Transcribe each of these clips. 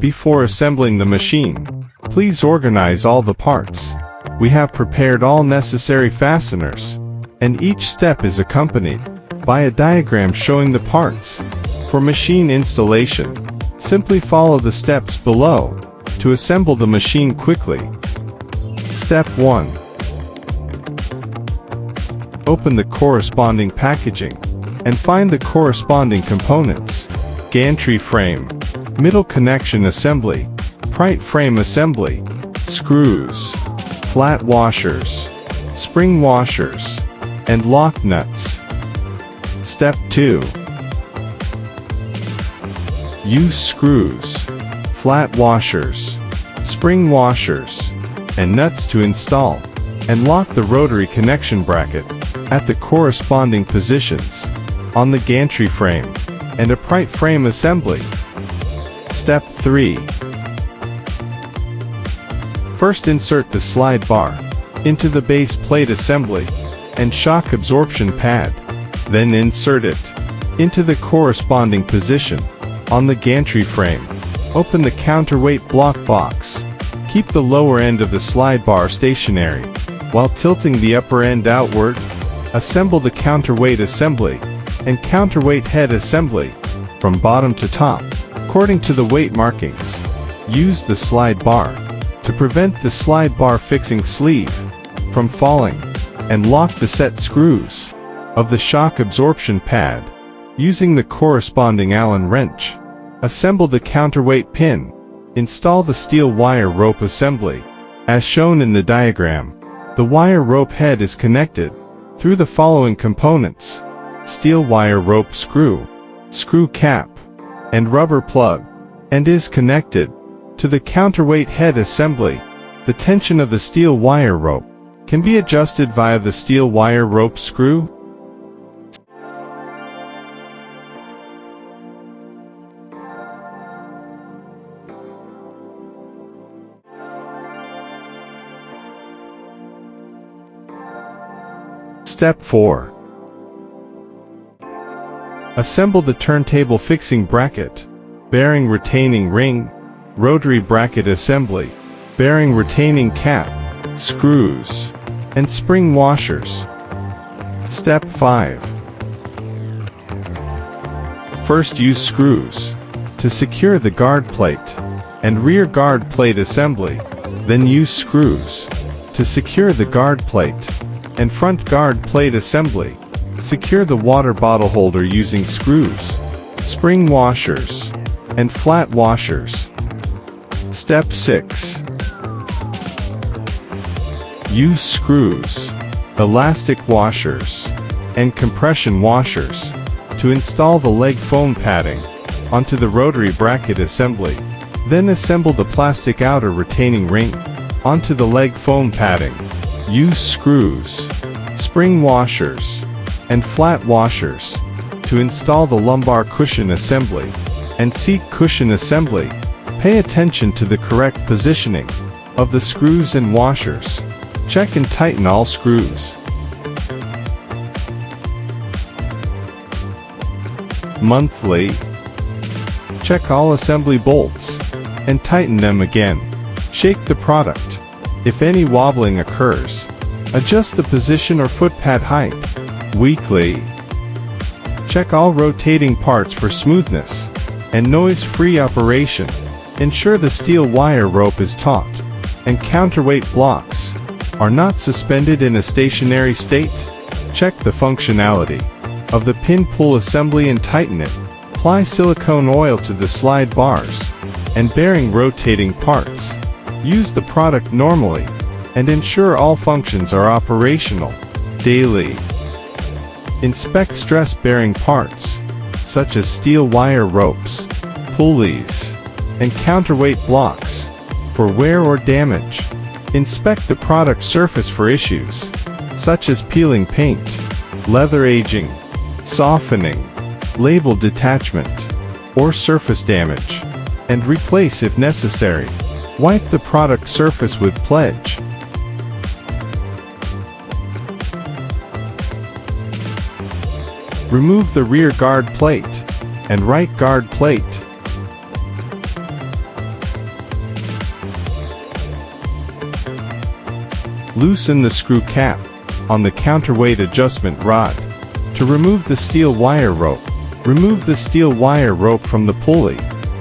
Before assembling the machine, please organize all the parts. We have prepared all necessary fasteners, and each step is accompanied by a diagram showing the parts. For machine installation, simply follow the steps below to assemble the machine quickly. Step 1. Open the corresponding packaging and find the corresponding components. Gantry frame, middle connection assembly, right frame assembly, screws, flat washers, spring washers, and lock nuts. Step 2. Use screws, flat washers, spring washers, and nuts to install and lock the rotary connection bracket at the corresponding positions on the gantry frame and upright frame assembly. Step 3. First insert the slide bar into the base plate assembly and shock absorption pad. Then insert it into the corresponding position on the gantry frame. Open the counterweight block box. Keep the lower end of the slide bar stationary while tilting the upper end outward. Assemble the counterweight assembly and counterweight head assembly from bottom to top according to the weight markings. Use the slide bar to prevent the slide bar fixing sleeve from falling, and lock the set screws of the shock absorption pad using the corresponding Allen wrench. Assemble the counterweight pin. Install the steel wire rope assembly. As shown in the diagram, the wire rope head is connected through the following components: steel wire rope screw, screw cap, and rubber plug, and is connected to the counterweight head assembly. The tension of the steel wire rope can be adjusted via the steel wire rope screw. Step 4. Assemble the turntable fixing bracket, bearing retaining ring, rotary bracket assembly, bearing retaining cap, screws, and spring washers. Step 5. First use screws to secure the guard plate and rear guard plate assembly. Then use screws to secure the guard plate and front guard plate assembly. Secure the water bottle holder using screws, spring washers, and flat washers. Step 6. Use screws, elastic washers, and compression washers to install the leg foam padding onto the rotary bracket assembly. Then assemble the plastic outer retaining ring onto the leg foam padding. Use screws, spring washers, and flat washers to install the lumbar cushion assembly and seat cushion assembly. Pay attention to the correct positioning of the screws and washers. Check and tighten all screws. Monthly. Check all assembly bolts and tighten them again. Shake the product. If any wobbling occurs, adjust the position or foot pad height. Weekly. Check all rotating parts for smoothness and noise-free operation. Ensure the steel wire rope is taut and counterweight blocks are not suspended in a stationary state. Check the functionality of the pin pull assembly and tighten it. Apply silicone oil to the slide bars and bearing rotating parts. Use the product normally and ensure all functions are operational daily. Inspect stress-bearing parts, such as steel wire ropes, pulleys, and counterweight blocks, for wear or damage. Inspect the product surface for issues, such as peeling paint, leather aging, softening, label detachment, or surface damage, and replace if necessary. Wipe the product surface with pledge. Remove the rear guard plate and right guard plate. Loosen the screw cap on the counterweight adjustment rod. To remove the steel wire rope, remove the steel wire rope from the pulley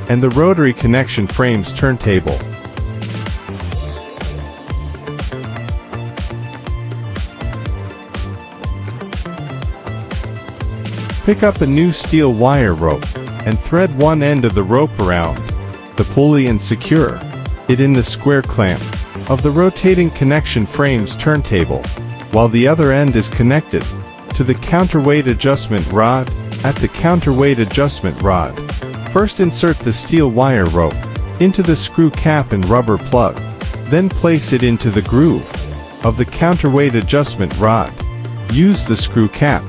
and the rotary connection frame's turntable. Pick up a new steel wire rope and thread one end of the rope around the pulley and secure it in the square clamp of the rotating connection frame's turntable, while the other end is connected to the counterweight adjustment rod. At the counterweight adjustment rod, first insert the steel wire rope into the screw cap and rubber plug, then place it into the groove of the counterweight adjustment rod. Use the screw cap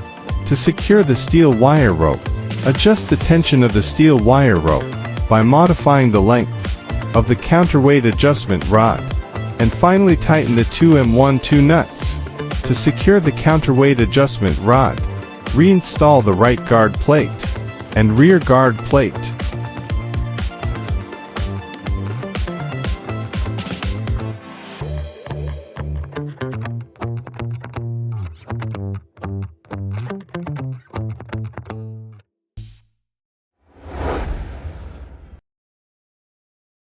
to secure the steel wire rope. Adjust the tension of the steel wire rope by modifying the length of the counterweight adjustment rod. And finally tighten the 2M12 nuts to secure the counterweight adjustment rod. Reinstall the right guard plate and rear guard plate.